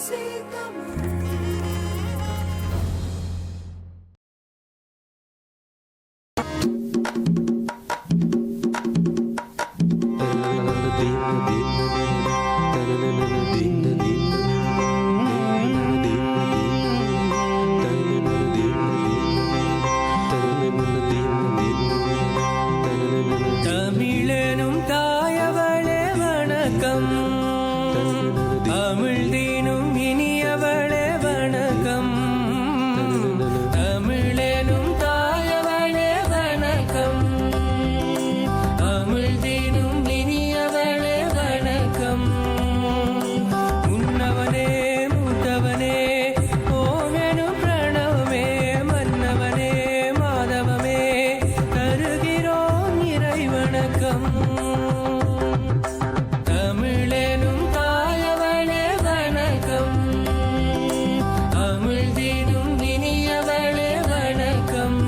தமிழனும் தாயவளே வணக்கம், தமிழ்தீனும் இனியவளே வணக்கம், தமிழனும் தாயவளே வணக்கம், தமிழ்தீனும் இனியவளே வணக்கம். முன்னவனே மூத்தவனே ஓமெனும் பிரணவமே, மன்னவனே மாதவமே தருகிறோம் இறை வணக்கம். தமிழெனும் தாயவளே வணக்கம், தமிழ்தீனும் இனியவளே வணக்கம்,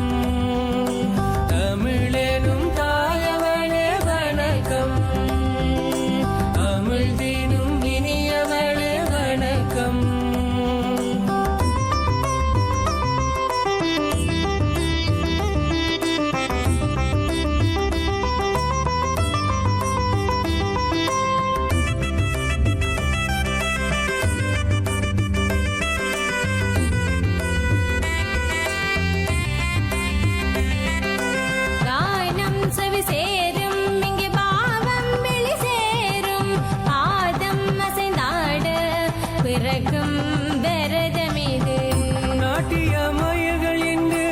தமிழெனும் தாயவளே வணக்கம், தமிழ்தீனும் இனியவளே வணக்கம். நாட்டிய மயல்கள் இங்கு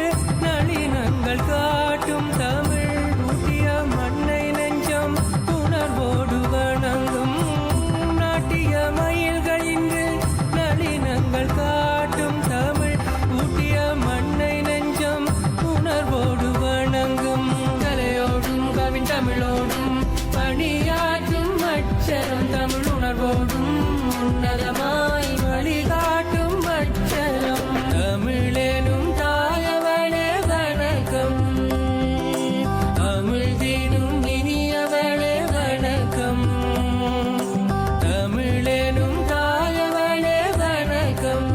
நளினங்கள் காட்டும், தமிழ் ஊட்டிய மண்ணை நெஞ்சம் உணர்வோடு வணங்கும். நாட்டிய மயல்கள் இங்கு நளினங்கள் காட்டும், தமிழ் ஊட்டிய மண்ணை நெஞ்சம் உணர்வோடு வணங்கும். கலையோடும் கவின் தமிழோடும் பணியாற்றும் அச்சரம், தமிழ் உணர்வோடும் உன்னதமாய் வழிகாட்டும் அச்சரம். தமிழெனும் தாயவளே வணக்கம், தமிழ்தீனும் இனியவளே வணக்கம், தமிழெனும் தாயவளே வணக்கம்.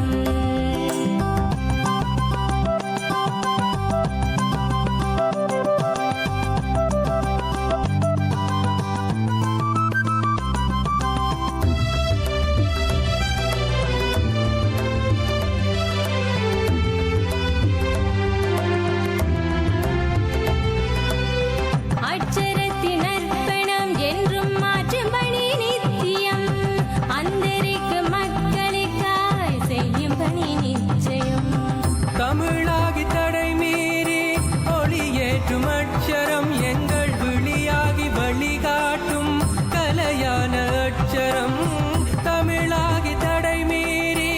தமிழாகி தடை மீறி ஒளியேற்றும் அட்சரம், எங்கள் விழியாகி வழிகாட்டும் கலையான அட்சரம். தமிழாகி தடை மீறி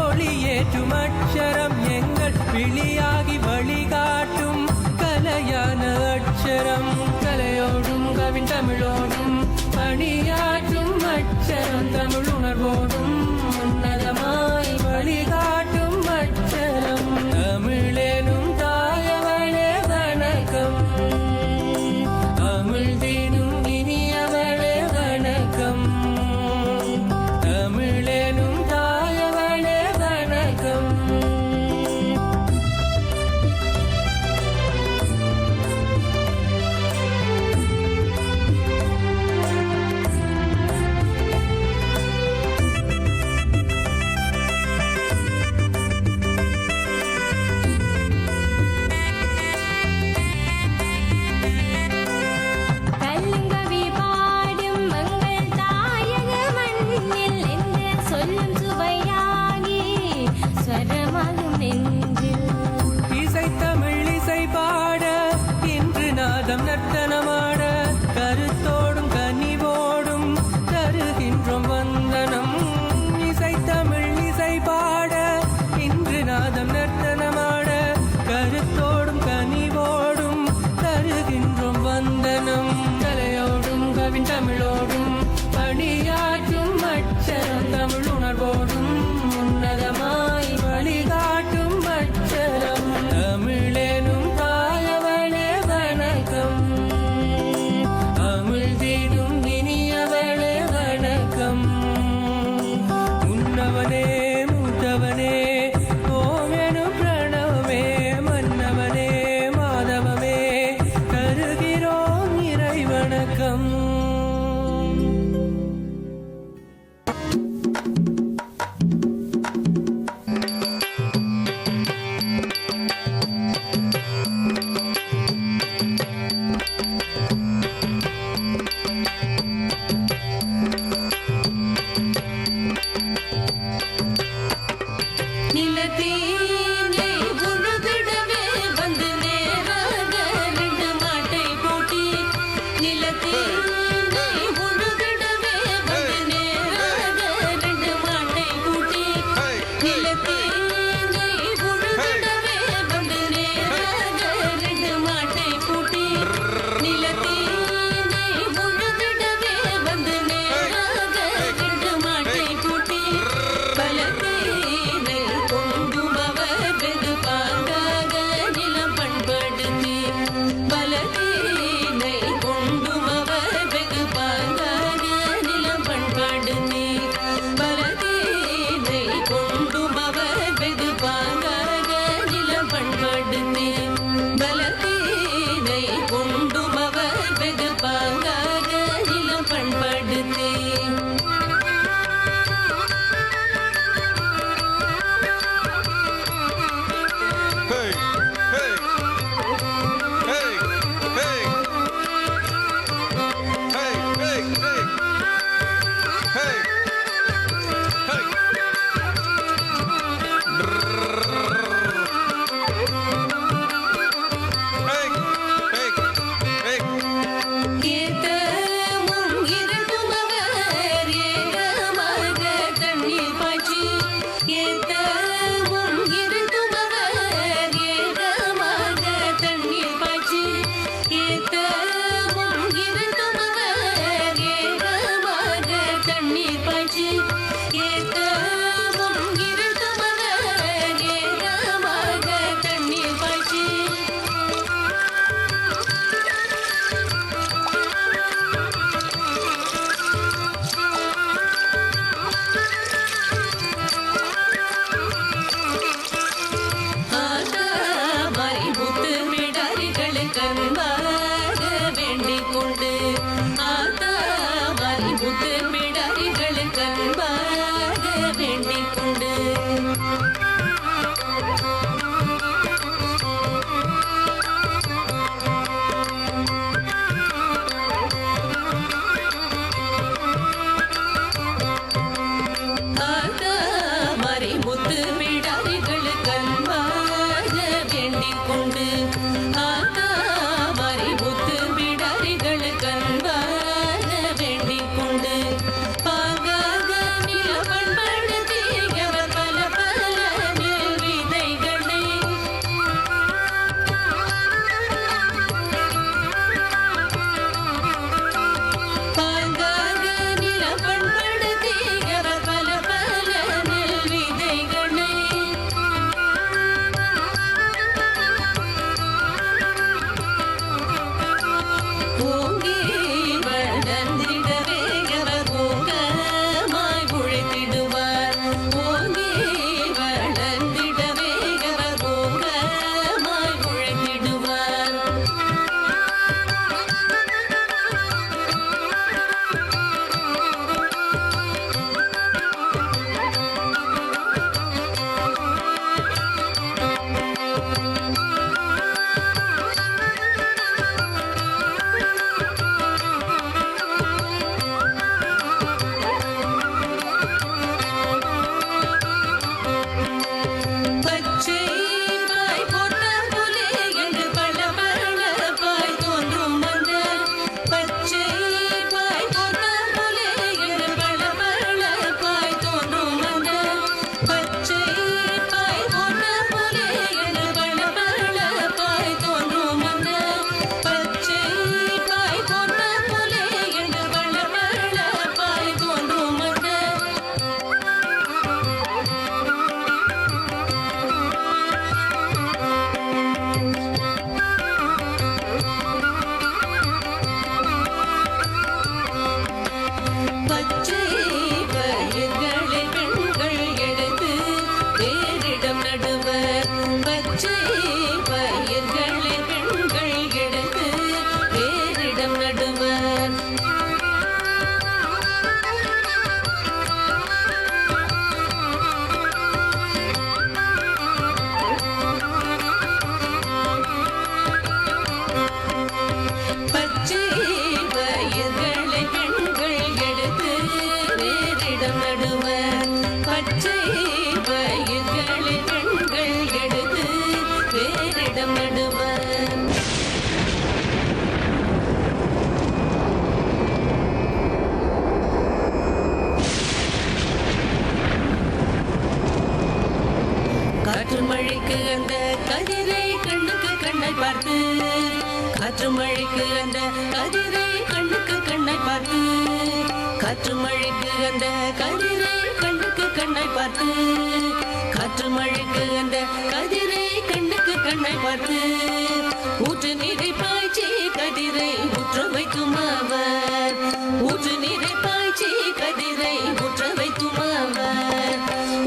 ஒளியேற்றும் அட்சரம், எங்கள் விழியாகி வழிகாட்டும் கலையான அட்சரம். கலையோடும் கவின் தமிழோடும் பணியாற்றும் அட்சரம், தமிழ் உணர்வோடும் உன்னதமாய் வழிகாட்டும் அட்சரம். தமிழெனும் தாயவளே வணக்கம், தமிழ்தீனும் இனியவளே வணக்கம், தமிழெனும் தாயவளே வணக்கம். நர்த்தனமாட கருத்தோடும் கனிவோடும் தருகின்றோம் வந்தனம். இசை தமிழ் இசை பாட இன்று நாதம் நர்த்தனமாட கருத்தோடும் கனிவோடும் தருகின்றோம் வந்தனம். கலையோடும் கவின் தமிழோடும் பணியாற்றும் அட்சரம், தமிழ் உணர்வோடும் உன்னதமாய் வழிகாட்டும் அட்சரம். தமிழெனும் தாயவளே வணக்கம், பச்சை பயிர்களில் கண்கள் எடுத்து வேறிடம் நடுவர். காற்று மழைக்கு அந்த கதிரை கண்ணுக்கு கண்ணை பார்த்து, காற்று மழைக்கு அந்த கதிரை கண்ணுக்கு கண்ணை பார்த்து, காற்று மழைக்கு அந்த கதிரை கண்ணுக்கு கண்ணை பார்த்து, காற்று மழைக்கு அந்த கதிரை கண்ணுக்கு கண்ணை பார்த்து, ஊற்று நீரை பாய்ச்சி கதிரை ஊற்ற வைக்கும் அவர், ஊற்று நீரை பாய்ச்சி கதிரை ஊற்ற வைக்கும் அவர்,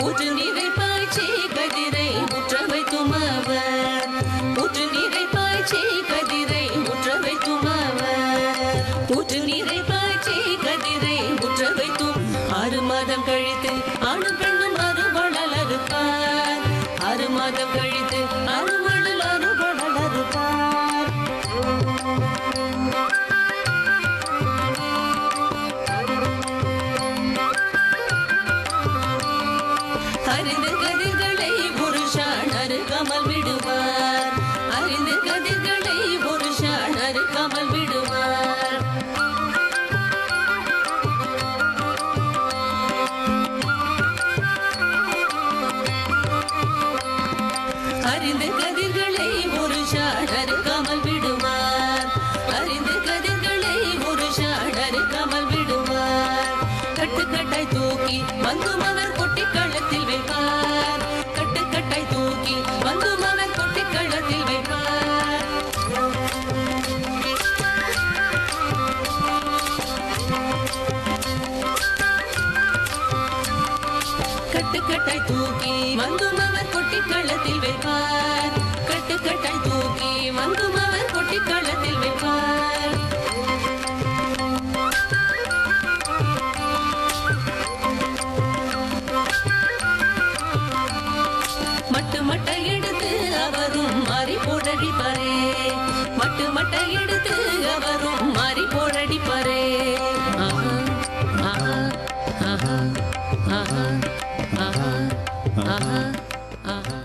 ஊற்று நீரை பாய்ச்சி கதிரை ஊற்ற வைக்கும் அவர், ஊற்று நீரை பாய்ச்சி கதிரை ஊற்ற வைக்கும் அவர், ஊற்று நீரை பாய்ச்சி கதிரை ஊற்ற வைத்தும். 6 மாதம் கழித்து ஆணும் பெண்ணும் அறுவடல் அறுப்பார், 6 மாதம் கழித்து அறுவடல் அறுப்பார். அறிந்து கதிர்களை புருஷான் அறுக்காமல் விடுவார், அறிந்து கதிர்களை புருஷான் அறுக்காமல் விடுவார். அறிந்து கதிர்களை புருஷான் அறுக்காமல் விடுவார், அறிந்து கதிர்களை புருஷான் அறுக்காமல் விடுவார். கட்டுக்கட்டாய் தூக்கி வந்தும் அவர் கொட்டி களத்தில் வைப்பார், கட்டுக்கட்டாய் தூக்கி வந்தும் அவர் கொட்டி களத்தில் வைப்பார். கட்டுக்கட்டாய் தூக்கி வந்தும் அவர் கொட்டி களத்தில் வைப்பார், கட்டுக்கட்டாய் தூக்கி வந்தும் அவர் கொட்டி களத்தில் வைப்பார். மட்டை எடுத்து அவரும் மாறி போடடிப்பாரே, மட்டை எடுத்து அவரும் மாறி போடடிப்பாரே. ஆஹா ஆஹா ஆஹா ஆஹா ஆஹா ஆஹா ஆஹா.